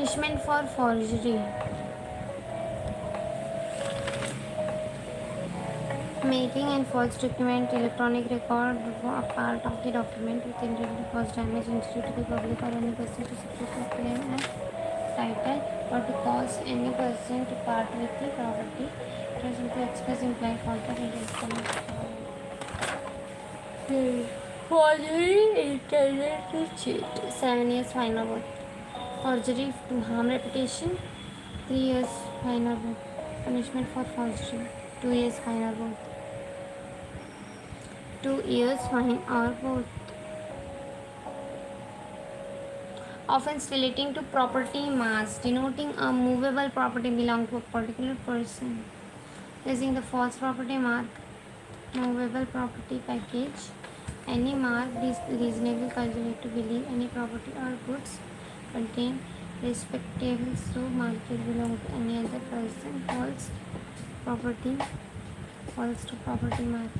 Punishment for forgery. Making a false document, electronic record, or part of the document with intent to cause damage, injury to the public or any person to subsequently claim a title, or to cause any person to part with the property, present to express implied contact intent. Forgery intended to cheat. 7 years fine or both. Forgery to harm reputation. 3 years fine or both. Punishment for forgery. 2 years fine or both. 2 years fine or both. Offense relating to property mass, denoting a movable property belong to a particular person. Using the false property mark, movable property package, any mark is reasonably calculated to believe any property or goods contain respectable so market belong to any other person. False property, false to property mark.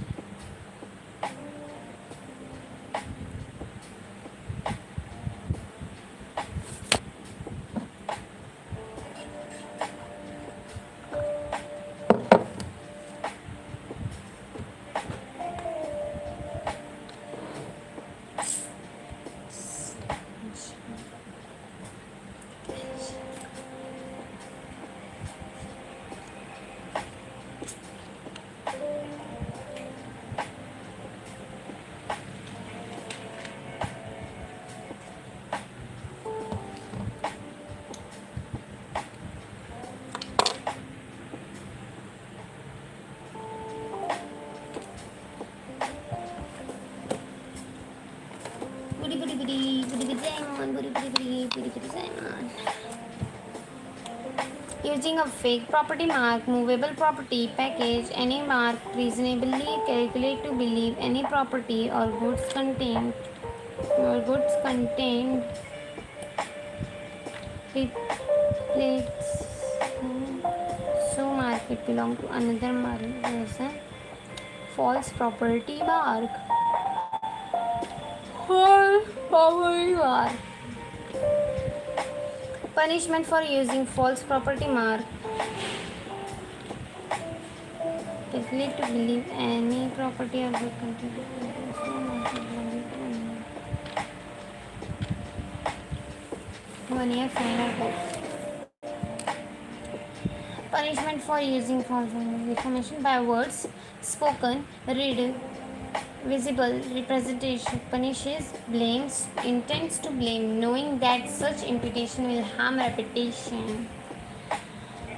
Using a fake property mark, movable property package, any mark reasonably calculated to believe any property or goods contained reflects so market belong to another person. False property mark. False property mark. Punishment for using false property mark. Calculate to believe any property or good content. 1 year fine or both. Punishment for using false information by words spoken, read, visible representation punishes, blames, intends to blame, knowing that such imputation will harm reputation.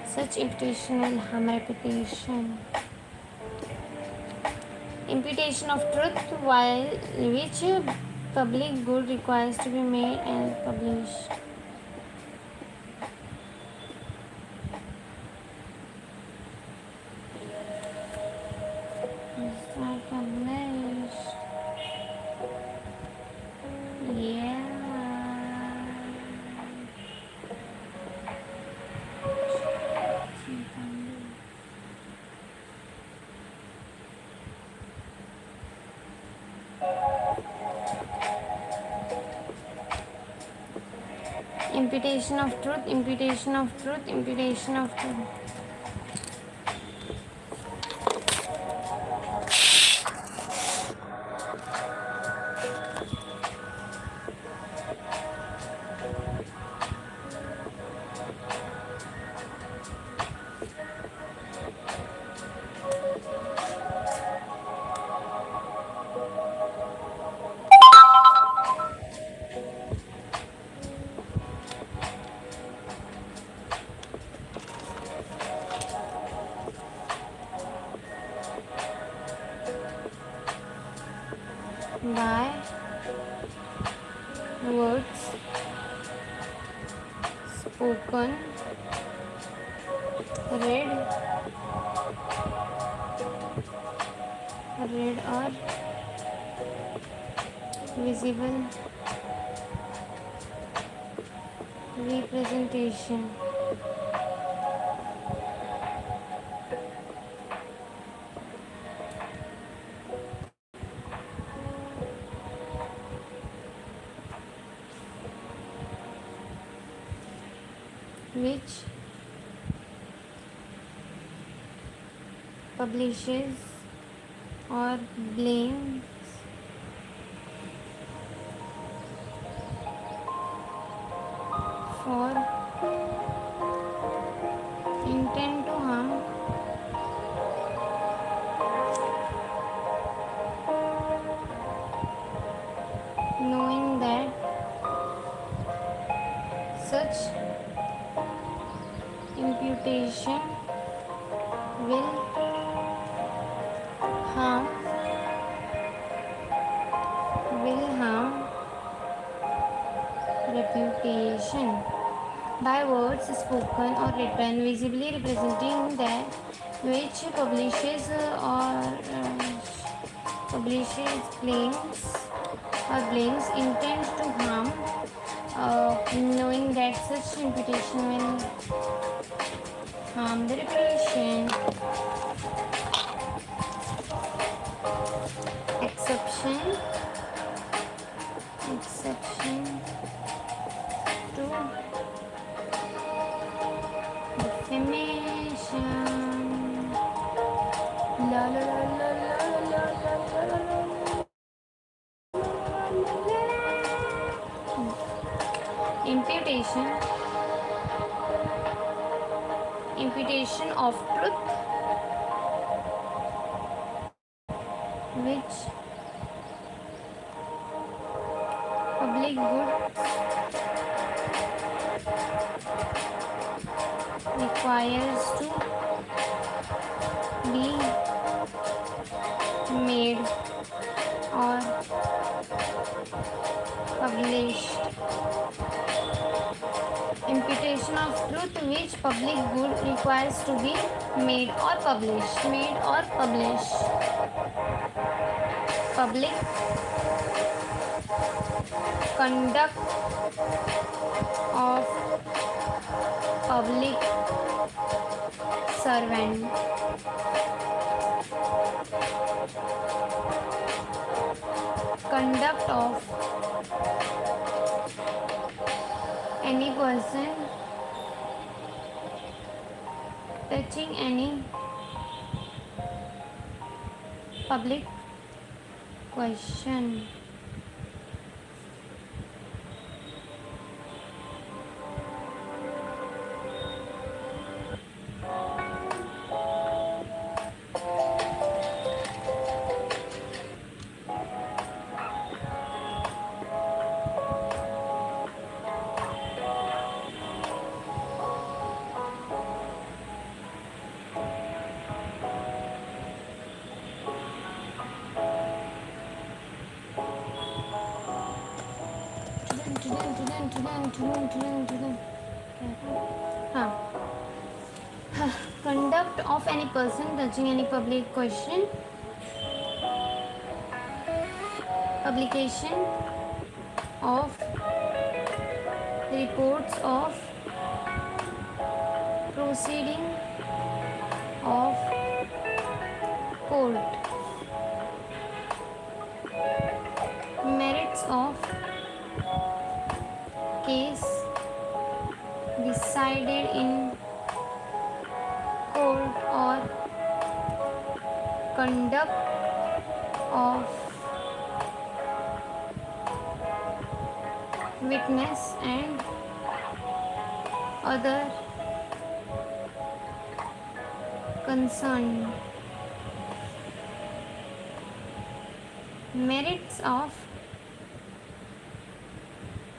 Such imputation will harm reputation. Imputation of truth, while which public good requires to be made and published. Imputation of truth, imputation of truth, imputation of truth. By words spoken, read or visible representation. which publishes or blames for intent to harm knowing that such imputation will harm reputation by words spoken or written visibly representing that which publishes blames intent to harm knowing that such imputation will harm the reputation. Exception to defamation. La la la la la la la la la. Imputation of truth which public good requires to be made or published. Imputation of truth which public good requires to be made or published. Public conduct of public servant. Conduct of any person touching any public question. Conduct of any person touching any public question. Publication of reports of proceeding of court. Merits of case decided in court or conduct of witness and other concerned. Merits of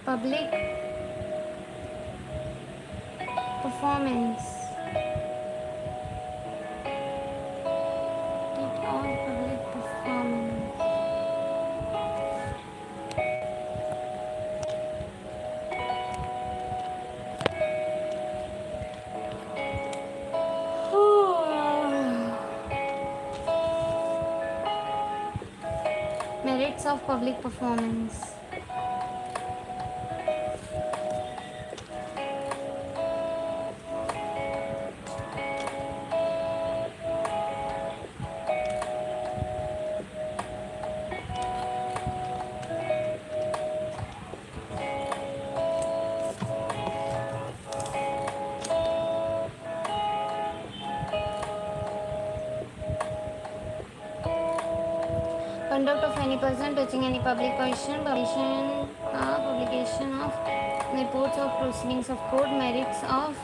public performance. Public performance. Merits of public performance. Conduct of any person touching any public question, publication of reports of proceedings of court, merits of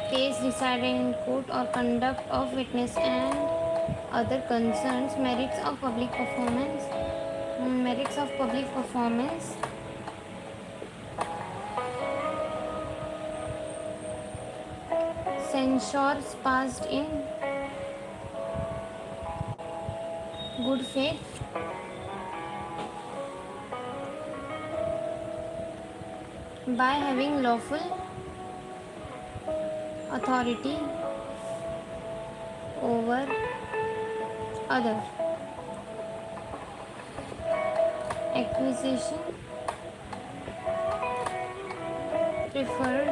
case decided in court or conduct of witness and other concerns, merits of public performance, censures passed in good faith, by having lawful authority over other, acquisition preferred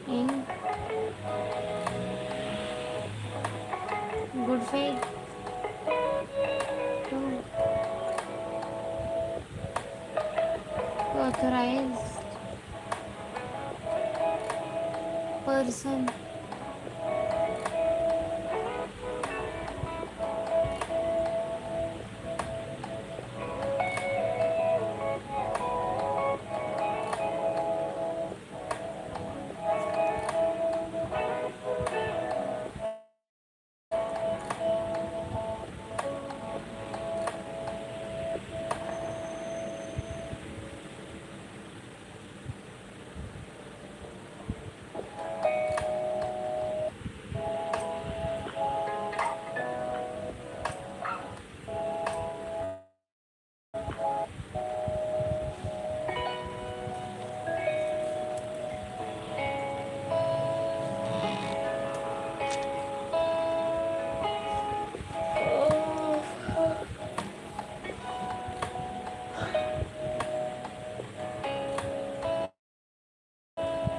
in good faith to authorized person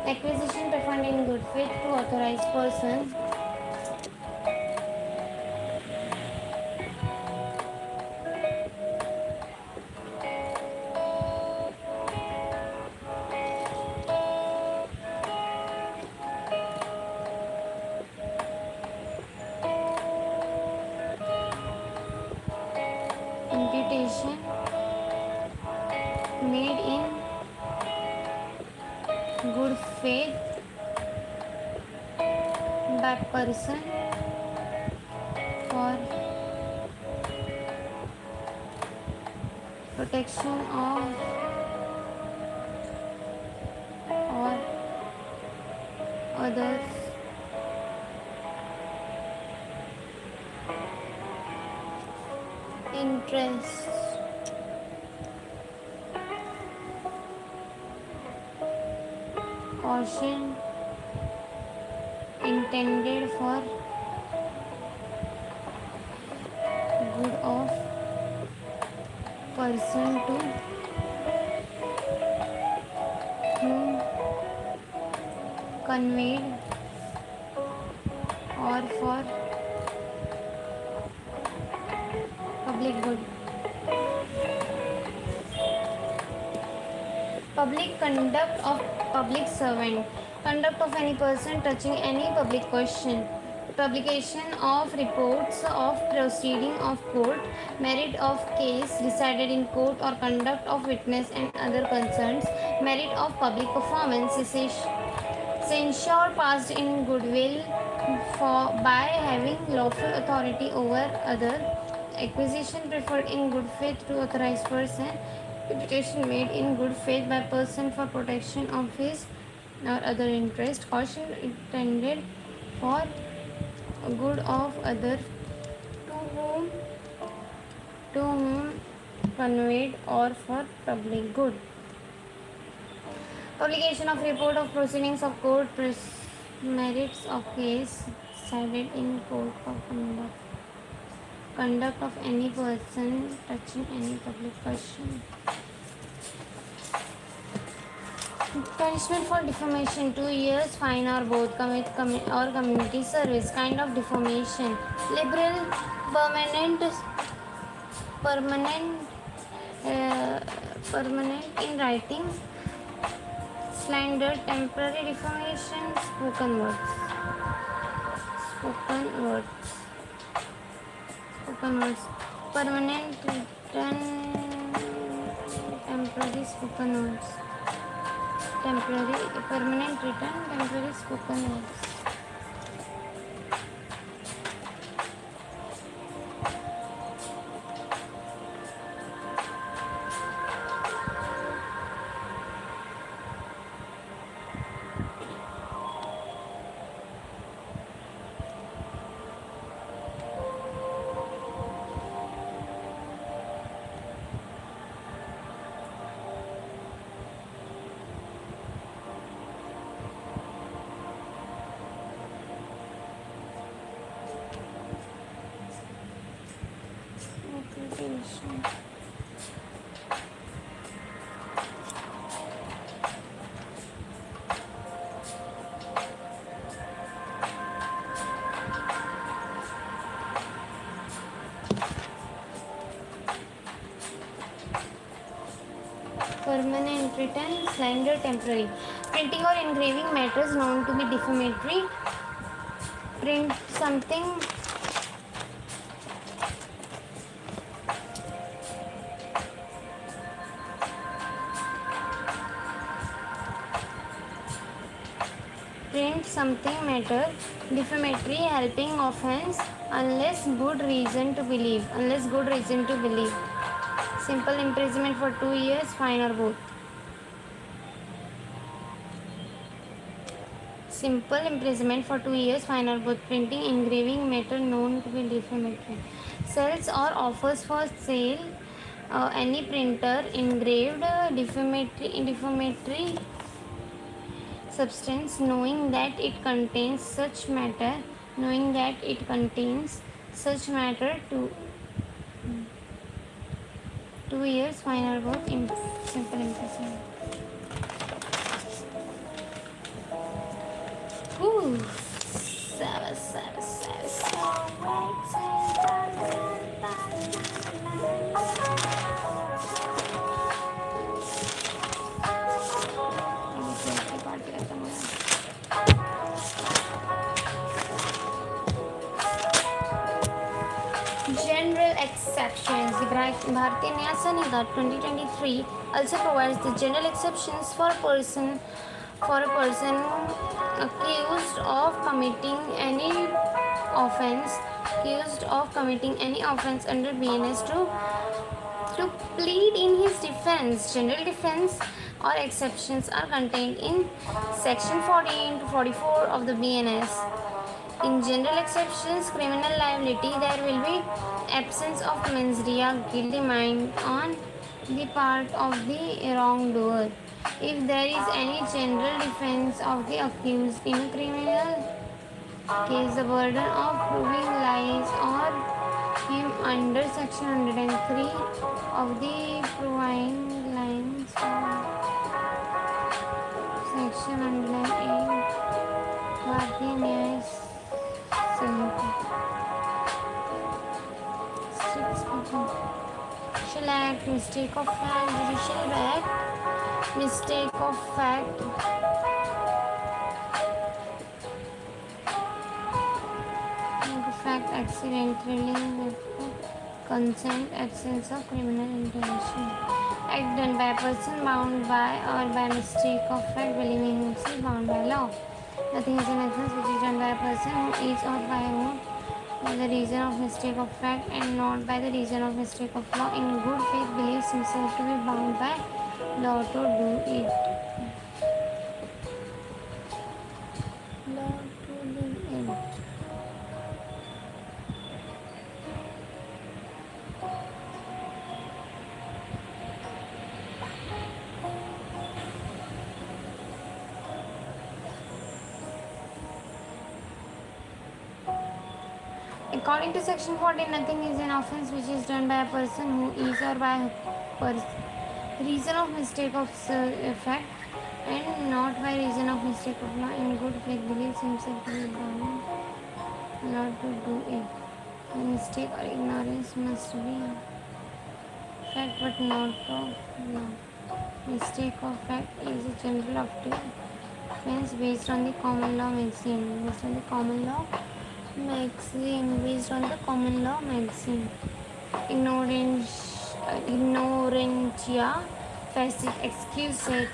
acquisition performed in good faith to authorized person imputation made in good faith by person for protection of or others interests, caution intended for good of person to whom conveyed or for public good. Public conduct of public servant, conduct of any person touching any public question, publication of reports of proceeding of court, merit of case decided in court or conduct of witness and other concerns, merit of public performance, censure passed in goodwill for by having lawful authority over other, acquisition preferred in good faith to authorized person, imputation made in good faith by person for protection of his or other interest, caution intended for good of other to whom conveyed or for public good. Publication of report of proceedings of court, merits of case decided in court of conduct of any person touching any public question. Punishment for defamation: 2 years, fine or both, or community service. Kind of defamation: liberal, permanent in writing, slander, temporary defamation, spoken words. Spoken words. Spoken words. Permanent written. Temporary spoken words. Temporary. Permanent written. Temporary spoken words. Application. Permanent written, slender, temporary. Printing or engraving matters known to be defamatory. Print something. Print something matter defamatory, helping offense unless good reason to believe. Unless good reason to believe. Simple imprisonment for 2 years, fine or both. Simple imprisonment for 2 years, fine or both. Printing, engraving matter known to be defamatory. Sells or offers for sale any printer engraved defamatory substance, knowing that it contains such matter, to 2 years, fine or both. Simple imprisonment. Ooh, General exceptions. The Bharatiya Nyaya Sanhita 2023 also provides the general exceptions for a person accused of committing any offense under BNS to plead in his defense. General defense or exceptions are contained in section 14 to 44 of the BNS. In general exceptions, criminal liability, there will be absence of mens rea, guilty mind on the part of the wrongdoer. If there is any general defense of the accused in a criminal case, the burden of proving lies on him under section 103 of the proving lines of section 108 Bharatiya Nyaya Sanhita. Judicial Act, mistake of fact, Judicial Act, mistake of fact. Accidentally, consent, absence of criminal intention. Act done by a person bound by or by mistake of fact, believing himself bound by law. Nothing is in essence which is done by a person who is or by whom by the reason of mistake of fact and not by the reason of mistake of law in good faith believes himself to be bound by law to do it. According to section 14, nothing is an offense which is done by a person who is or by reason of mistake of fact and not by reason of mistake of law in good faith believes himself to be bound not to do it. A mistake or ignorance must be fact but not of law. Mistake of fact is a general offense based on the common law Maxim based on the common law maxim. Ignorantia facit excusat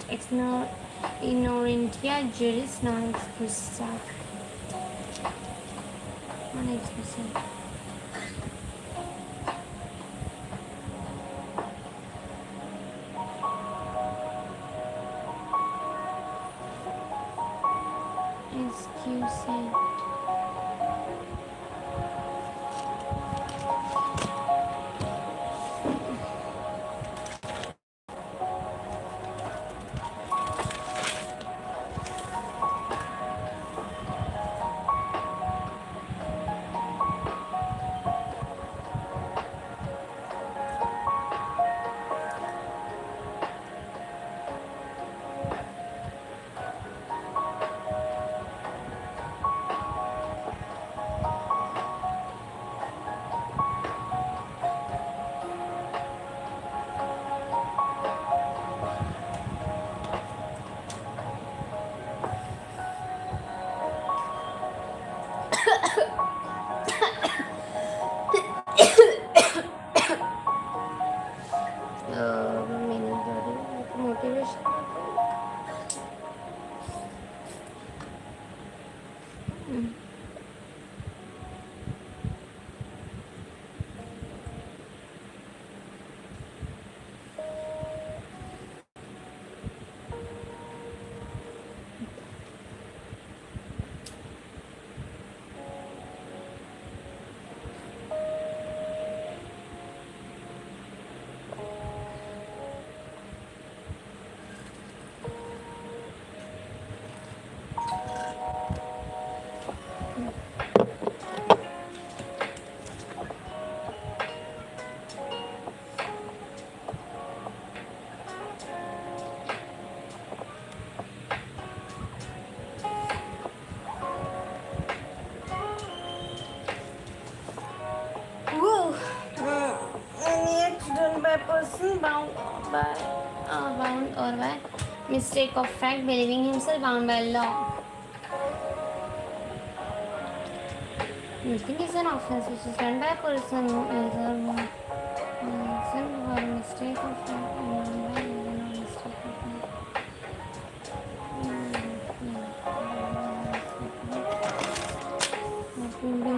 ignorantia juris non excusat. Non excusat. Excusat. Motivation. Whoa. Any act done by a person bound or by mistake of fact, believing himself bound by law. Nothing is an offense which is done by a person who is or more innocent for a mistake of fact and bound by reason or mistake of fact. That will be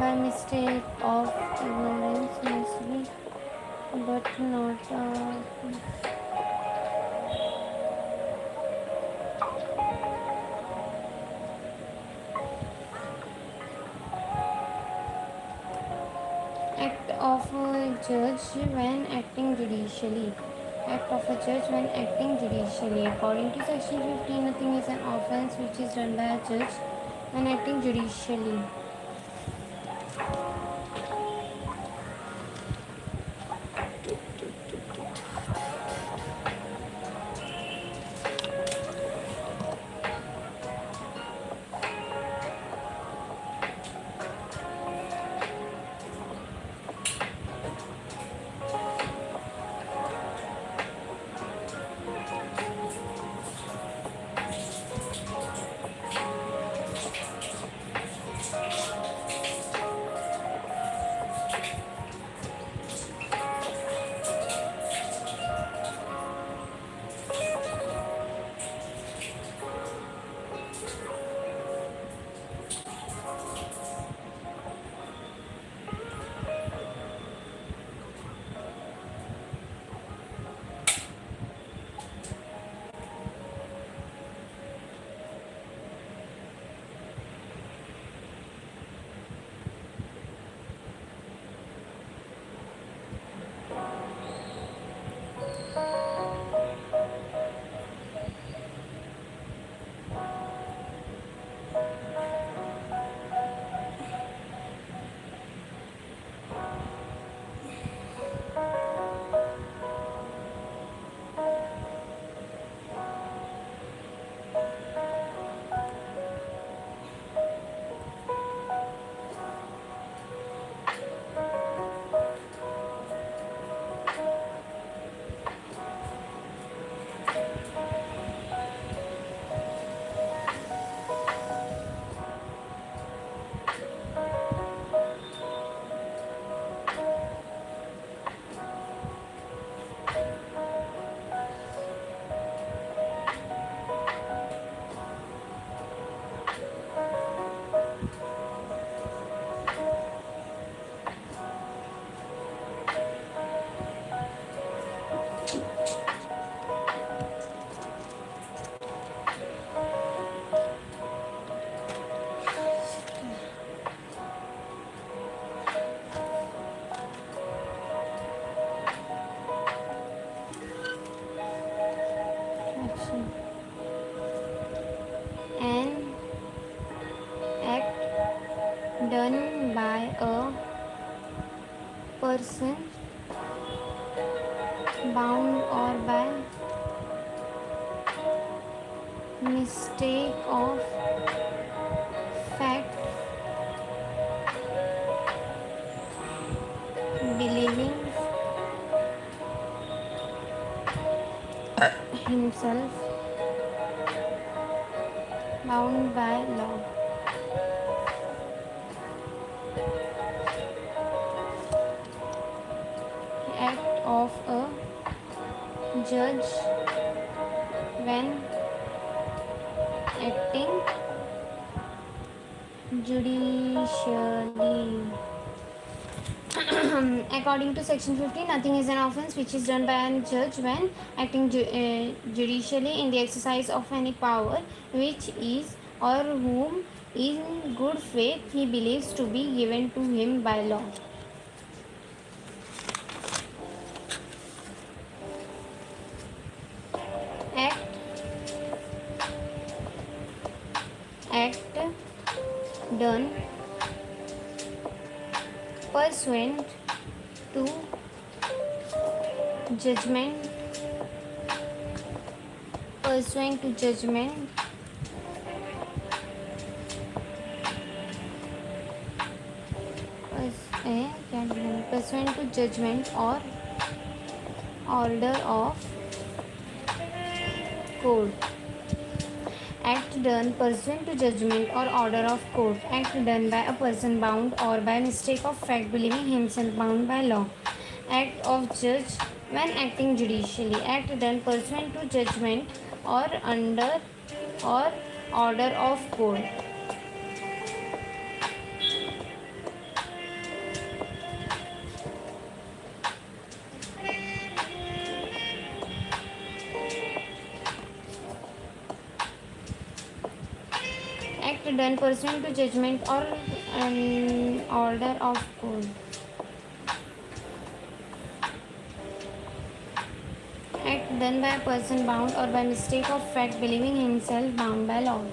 by mistake of ignorance mostly, but not act of a judge when acting judicially. Act of a judge when acting judicially. According to section 15, nothing is an offense which is done by a judge when acting judicially. by a person bound or by mistake of fact believing himself bound by law. Act of a judge when acting judicially. According to section 50, nothing is an offense which is done by a judge when acting judicially in the exercise of any power which is or whom in good faith he believes to be given to him by law. Act done pursuant to judgment pursuant to judgment or order of court. Act done pursuant to judgment or order of court. Act done by a person bound or by mistake of fact believing himself bound by law. Act of judge when acting judicially. Act done pursuant to judgment or under or order of court. Act done pursuant to judgment or order of court. Act done by a person bound or by mistake of fact believing himself bound by law.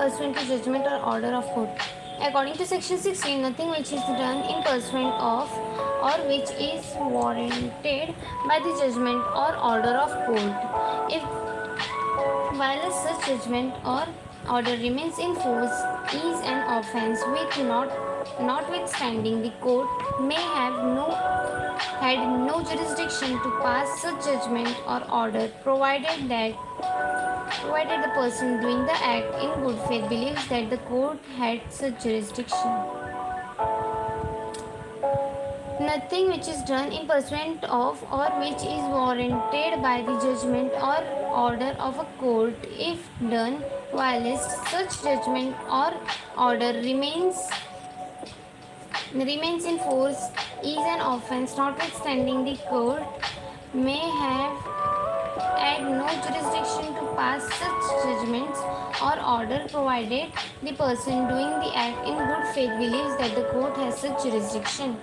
Pursuant to judgment or order of court. According to section 16, nothing which is done in pursuant of or which is warranted by the judgment or order of court, if violates such judgment or order remains in force, is an offense with notwithstanding the court may have had no jurisdiction to pass such judgment or order, provided the person doing the act in good faith believes that the court had such jurisdiction. Nothing which is done in pursuant of or which is warranted by the judgment or order of a court, if done violates such judgment or order remains in force, is an offense, notwithstanding the court may have had no jurisdiction to pass such judgments or order, provided the person doing the act in good faith believes that the court has such jurisdiction.